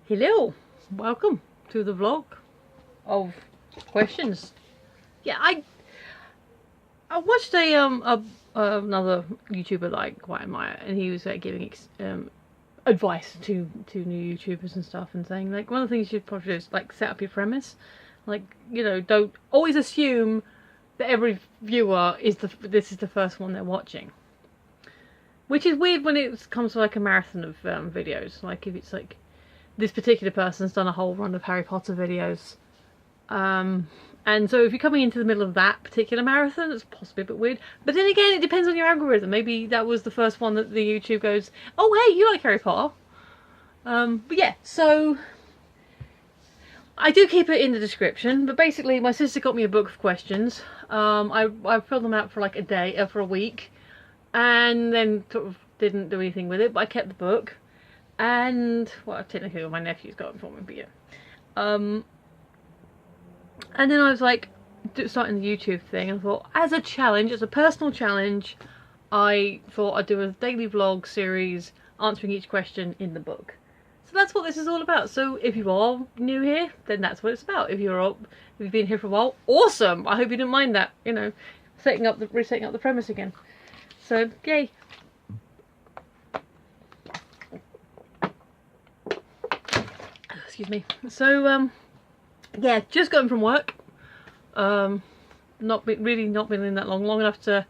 Hello, welcome to the vlog of questions. Yeah, I watched another YouTuber that I quite admire, and he was giving advice to new YouTubers and stuff, and saying like one of the things you should probably do is like set up your premise. Like, you know, don't always assume that every viewer is this is the first one they're watching. Which is weird when it comes to like a marathon of videos. Like if it's like this particular person's done a whole run of Harry Potter videos. And so if you're coming into the middle of that particular marathon, it's possibly a bit weird. But then again, it depends on your algorithm. Maybe that was the first one that the YouTube goes, oh hey, you like Harry Potter. But yeah, so I do keep it in the description. But basically, my sister got me a book of questions. I filled them out for like a day, for a week. And then sort of didn't do anything with it, but I kept the book. And, well, technically my nephew's got it for me, but yeah. And then I was like, starting the YouTube thing, and I thought, as a challenge, as a personal challenge, I thought I'd do a daily vlog series answering each question in the book. So that's what this is all about. So if you are new here, then that's what it's about. If you've been here for a while, awesome! I hope you didn't mind that, you know, resetting up the premise again. So, yay! Excuse me. So, yeah, just gotten from work. Not been in that long enough to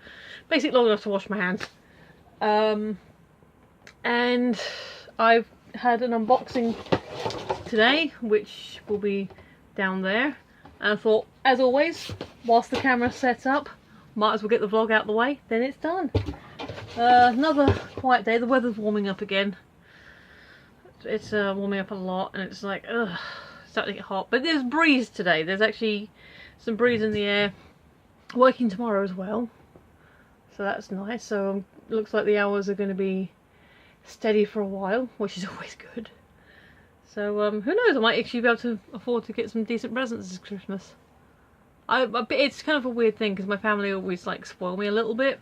wash my hands. And I've had an unboxing today, which will be down there. And I thought, as always, whilst the camera's set up, might as well get the vlog out of the way, then it's done. Another quiet day. The weather's warming up again. It's warming up a lot, and it's like, ugh, starting to get hot. But there's breeze today. There's actually some breeze in the air. Working tomorrow as well, so that's nice. So looks like the hours are going to be steady for a while, which is always good. So who knows? I might actually be able to afford to get some decent presents this Christmas. It's kind of a weird thing because my family always like spoil me a little bit,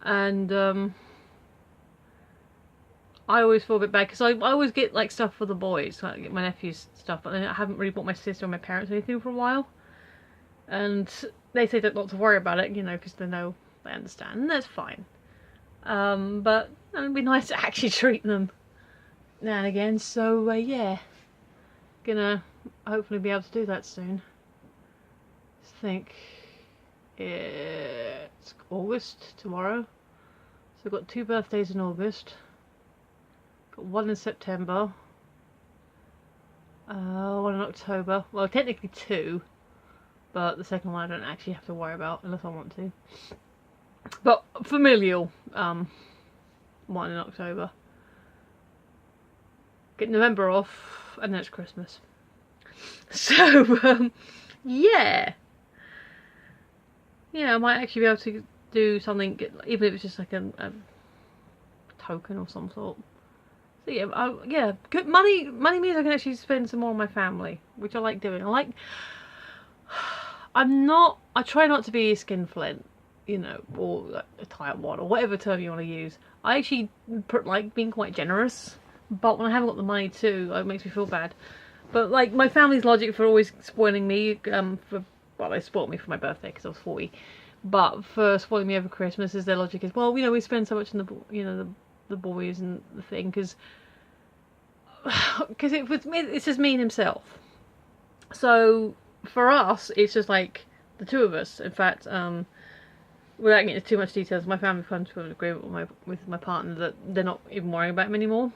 and I always feel a bit bad because I always get like stuff for the boys, like I get my nephew's stuff, but I haven't really bought my sister or my parents anything for a while, and they say not to worry about it, you know, because they know, they understand, and that's fine. But it'd be nice to actually treat them now and again. So yeah, gonna hopefully be able to do that soon. I think it's August tomorrow, so I've got 2 birthdays in August, got 1 in September, 1 in October, well technically 2, but the second one I don't actually have to worry about unless I want to, but familial, 1 in October, get November off, and then it's Christmas. So yeah, I might actually be able to do something, even if it's just like a token or some sort. So yeah, good money means I can actually spend some more on my family, which I like doing. I try not to be a skinflint, you know, or like a tight one, or whatever term you want to use. I actually like being quite generous, but when I haven't got the money too, it makes me feel bad. But like my family's logic for always spoiling me, well, they spoiled me for my birthday because I was 40, but for spoiling me over Christmas, is their logic is, well, you know, we spend so much on the boys and the thing, because it's just me and himself. So for us, it's just like the 2 of us. In fact, without getting into too much details, my family comes to an agreement with my partner that they're not even worrying about him anymore.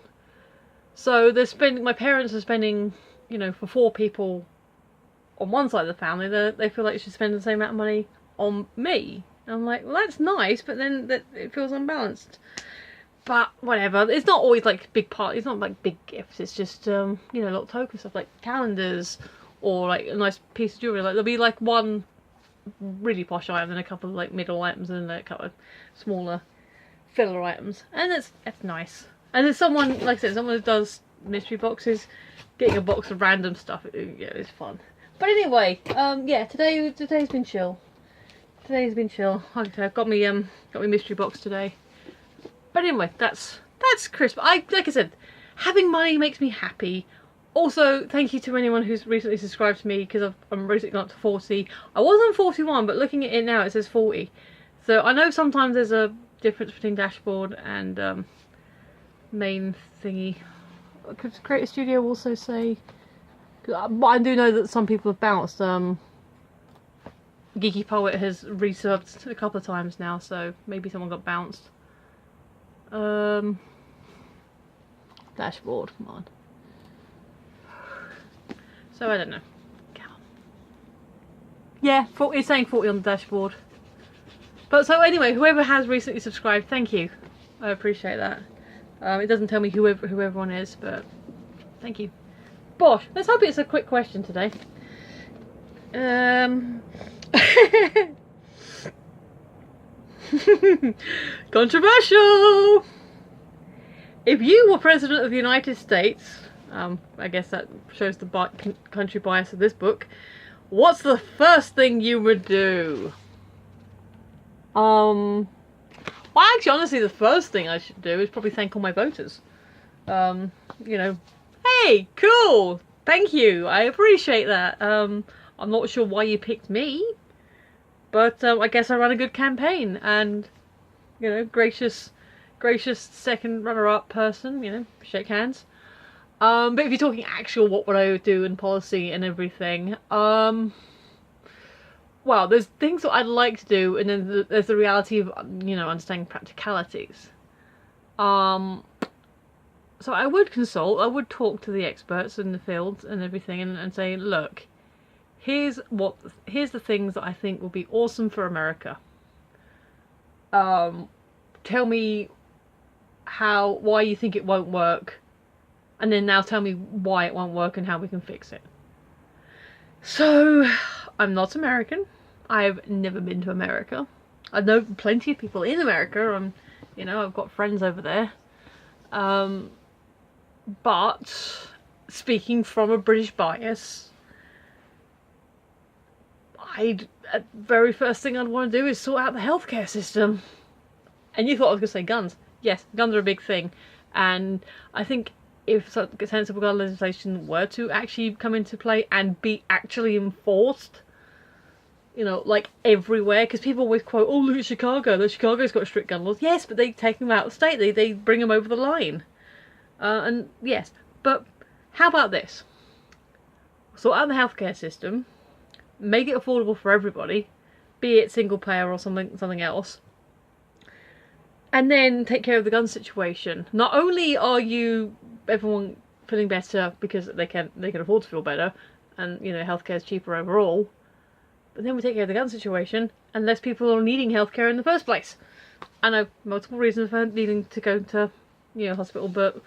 So my parents are spending, you know, for 4 people on one side of the family, they feel like they should spend the same amount of money on me. And I'm like, well, that's nice, but then it feels unbalanced. But whatever, it's not always like big parties, it's not like big gifts, it's just, you know, a lot of token stuff like calendars, or like a nice piece of jewellery. Like there'll be like one really posh item and a couple of like middle items and a couple of smaller filler items. And that's nice. And there's someone, like I said, someone who does mystery boxes, getting a box of random stuff, yeah, it's fun. But anyway, yeah, today's been chill. Today's been chill. Like I said, I've got me mystery box today. But anyway, that's Christmas. Like I said, having money makes me happy. Also, thank you to anyone who's recently subscribed to me, because I'm recently gone up to 40. I was on 41, but looking at it now, it says 40. So I know sometimes there's a difference between dashboard and main thingy. Could Creator Studio also say... But I do know that some people have bounced. Geeky Poet has resubbed a couple of times now, so maybe someone got bounced. Dashboard, come on. So I don't know. Come on. Yeah, it's saying 40 on the dashboard. But so anyway, whoever has recently subscribed, thank you. I appreciate that. It doesn't tell me who everyone is, but thank you. Bosh, let's hope it's a quick question today. Controversial! If you were President of the United States, I guess that shows the country bias of this book, what's the first thing you would do? Well, actually, honestly, the first thing I should do is probably thank all my voters. You know, hey, cool, thank you, I appreciate that. I'm not sure why you picked me, but I guess I ran a good campaign, and, you know, gracious second runner-up person, you know, shake hands. But if you're talking actual what would I do in policy and everything, well, there's things that I'd like to do, and then there's the reality of, you know, understanding practicalities. So I would consult, I would talk to the experts in the field and everything, and say, look, here's the things that I think will be awesome for America. Tell me why you think it won't work, and then now tell me why it won't work and how we can fix it. So, I'm not American. I've never been to America. I know plenty of people in America. You know, I've got friends over there. But speaking from a British bias, the very first thing I'd want to do is sort out the healthcare system. And you thought I was going to say guns. Yes, guns are a big thing. And I think if sensible gun legislation were to actually come into play and be actually enforced, you know, like everywhere, because people always quote, oh, look at Chicago, Chicago's got strict gun laws. Yes, but they take them out of state, they bring them over the line. And yes, but how about this? Sort out the healthcare system, make it affordable for everybody, be it single payer or something else, and then take care of the gun situation. Not only are everyone feeling better because they can afford to feel better, and, you know, healthcare is cheaper overall, but then we take care of the gun situation, and less people are needing healthcare in the first place. I know multiple reasons for needing to go to, you know, hospital, but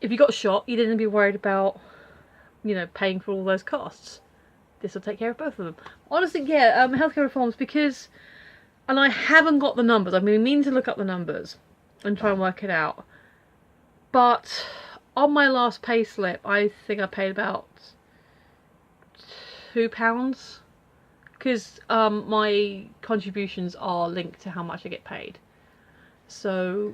if you got shot, you didn't be worried about, you know, paying for all those costs. This will take care of both of them. Honestly, yeah, healthcare reforms, because, and I haven't got the numbers. I've been meaning to look up the numbers and try and work it out. But on my last pay slip, I think I paid about £2, because my contributions are linked to how much I get paid. So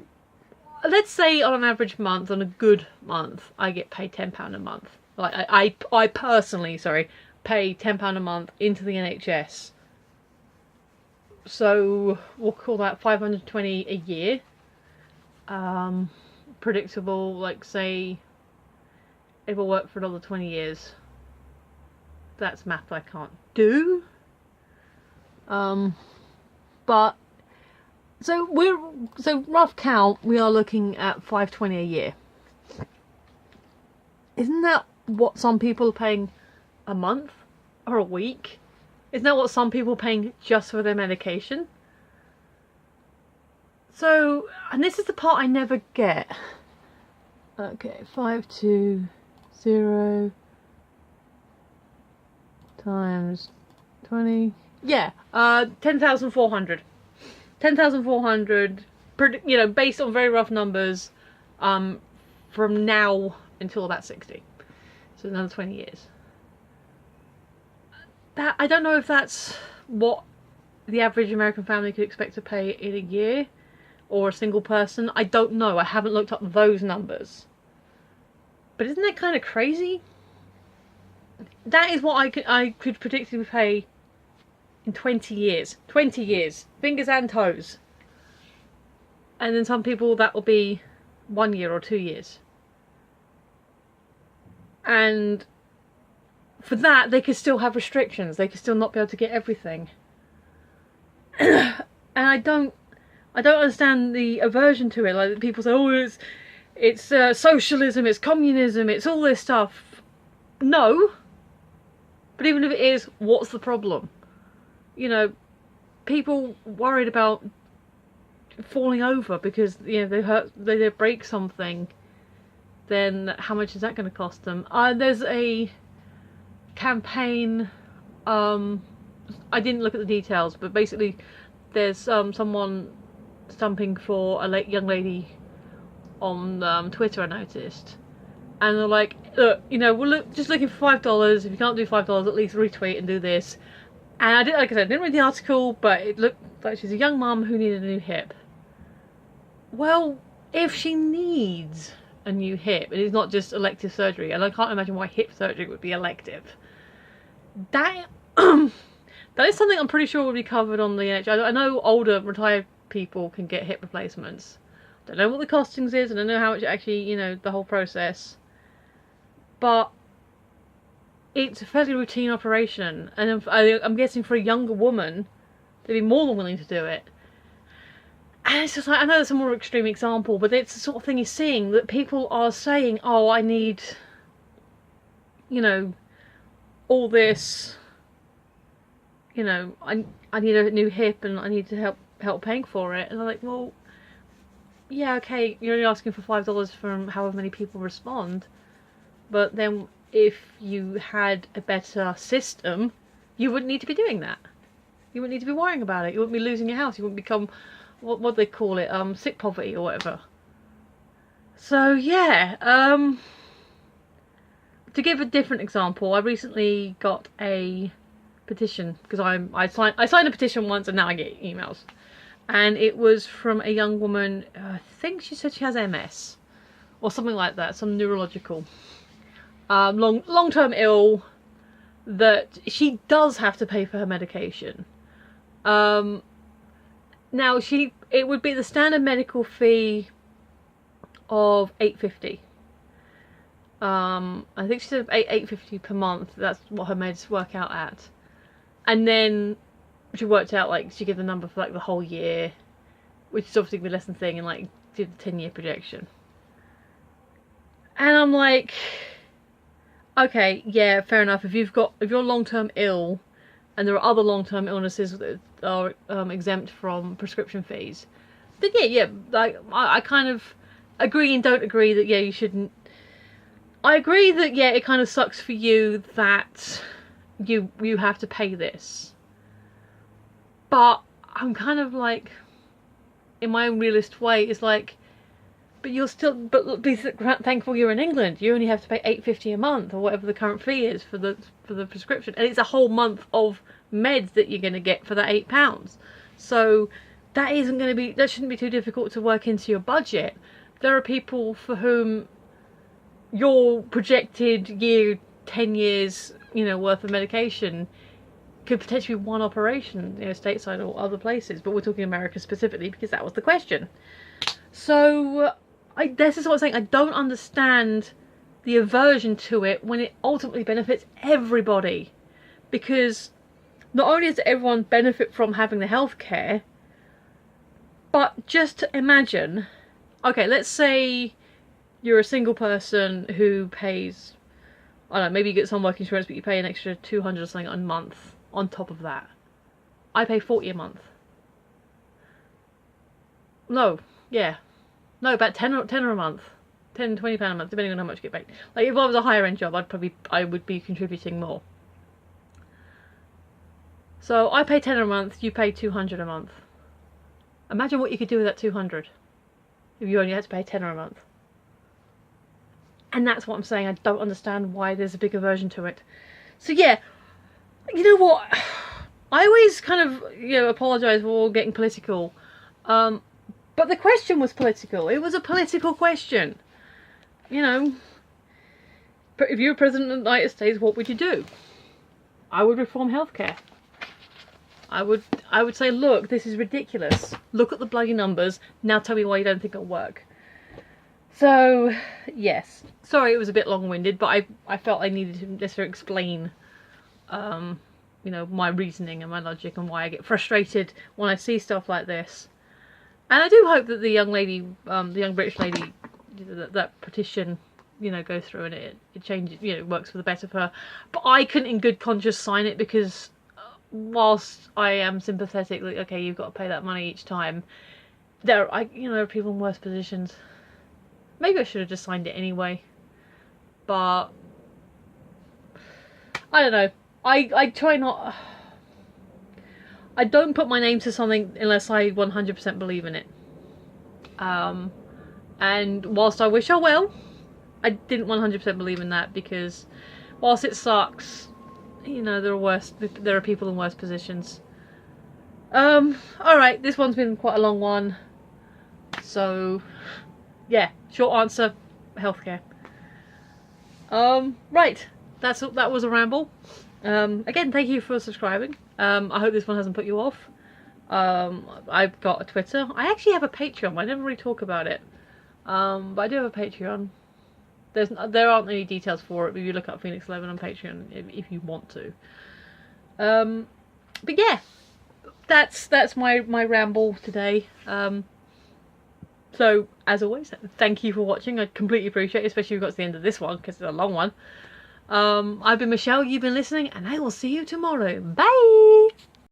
let's say on an average month, on a good month, I get paid £10 a month. Like I personally, pay £10 a month into the NHS. So we'll call that $520 a year. Predictable, like, say, if I work for another 20 years. That's math I can't do. But so rough count, we are looking at $520 a year. Isn't that what some people are paying a month or a week? Isn't that what some people are paying just for their medication? So, and this is the part I never get. Okay, 520 times 20. Yeah, 10,400. 10,400, you know, based on very rough numbers, from now until about 60. So another 20 years. That, I don't know if that's what the average American family could expect to pay in a year, or a single person. I don't know. I haven't looked up those numbers. But isn't that kind of crazy? That is what I could predictably pay in 20 years. 20 years. Fingers and toes. And then some people that will be 1 year or 2 years. And for that, they could still have restrictions. They could still not be able to get everything. And I don't understand the aversion to it. Like, people say, oh, it's socialism, it's communism, it's all this stuff. No. But even if it is, what's the problem? You know, people worried about falling over because, you know, they break something. Then how much is that going to cost them? There's a campaign. I didn't look at the details, but basically, there's someone stumping for a young lady on Twitter, I noticed, and they're like, look, you know, we're just looking for $5. If you can't do $5, at least retweet and do this. And I did, like I said, I didn't read the article, but it looked like she's a young mum who needed a new hip. Well, if she needs a new hip, and it's not just elective surgery, and I can't imagine why hip surgery would be elective. That that is something I'm pretty sure will be covered on the NHS. I know older retired people can get hip replacements. Don't know what the costings is, and I don't know how much actually, you know, the whole process. But it's a fairly routine operation, and I'm guessing for a younger woman, they'd be more than willing to do it. And it's just like, I know that's a more extreme example, but it's the sort of thing you're seeing, that people are saying, oh, I need, you know, all this, you know, I need a new hip and I need to help paying for it. And I'm like, well, yeah, okay, you're only asking for $5 from however many people respond. But then if you had a better system, you wouldn't need to be doing that. You wouldn't need to be worrying about it. You wouldn't be losing your house. You wouldn't become, what do they call it, sick poverty or whatever. So yeah, to give a different example, I recently got a petition, because I signed a petition once and now I get emails. And it was from a young woman, I think she said she has MS or something like that, some neurological, long-term ill, that she does have to pay for her medication. Now it would be the standard medical fee of $8.50. I think she said $8.50 per month. That's what her meds work out at. And then she worked out, like, she gave the number for like the whole year, which is obviously the less than thing, and like did the 10-year projection. And I'm like, okay, yeah, fair enough. If you're long-term ill, and there are other long-term illnesses that are exempt from prescription fees, then yeah, like I kind of agree and don't agree that, yeah, you shouldn't. I agree that, yeah, it kind of sucks for you that you have to pay this. But I'm kind of like, in my own realist way, it's like, but be thankful you're in England. You only have to pay $8.50 a month, or whatever the current fee is for the prescription, and it's a whole month of meds that you're going to get for that £8. So that shouldn't be too difficult to work into your budget. There are people for whom your projected 10 years, you know, worth of medication could potentially be one operation, you know, stateside or other places, but we're talking America specifically because that was the question. So this is what I'm saying, I don't understand the aversion to it when it ultimately benefits everybody, because not only does everyone benefit from having the healthcare, but just imagine, okay, let's say you're a single person who pays, I don't know, maybe you get some work insurance, but you pay an extra $200 or something a month on top of that. I pay $40 a month. No, about 10 a month. £10-20 a month, depending on how much you get paid. Like, if I was a higher end job, I would be contributing more. So I pay 10 a month, you pay 200 a month. Imagine what you could do with that 200 if you only had to pay 10 a month. And that's what I'm saying. I don't understand why there's a big aversion to it. So yeah, you know what? I always kind of, you know, apologise for all getting political. But the question was political. It was a political question. You know, if you were president of the United States, what would you do? I would reform healthcare. I would say, look, this is ridiculous. Look at the bloody numbers. Now tell me why you don't think it'll work. So, yes. Sorry it was a bit long-winded, but I felt I needed to just to explain, you know, my reasoning and my logic and why I get frustrated when I see stuff like this. And I do hope that the young lady, the young British lady, that petition, you know, goes through and it changes, you know, works for the better for her. But I couldn't in good conscience sign it because whilst I am sympathetic, like, okay, you've got to pay that money each time, there are people in worse positions. Maybe I should have just signed it anyway. But I don't know. I try not... I don't put my name to something unless I 100% believe in it. And whilst I wish I will, I didn't 100% believe in that because whilst it sucks, you know, there are people in worse positions. Alright, this one's been quite a long one. So, yeah, short answer, healthcare. Right, that was a ramble. Again, thank you for subscribing. I hope this one hasn't put you off. I've got a Twitter. I actually have a Patreon. I never really talk about it. But I do have a Patreon. There aren't any details for it, but you look up Phoenix 11 on Patreon if you want to. But yeah, that's my ramble today. So as always, thank you for watching. I completely appreciate it, especially if you got to the end of this one because it's a long one. I've been Michelle, you've been listening, and I will see you tomorrow. Bye!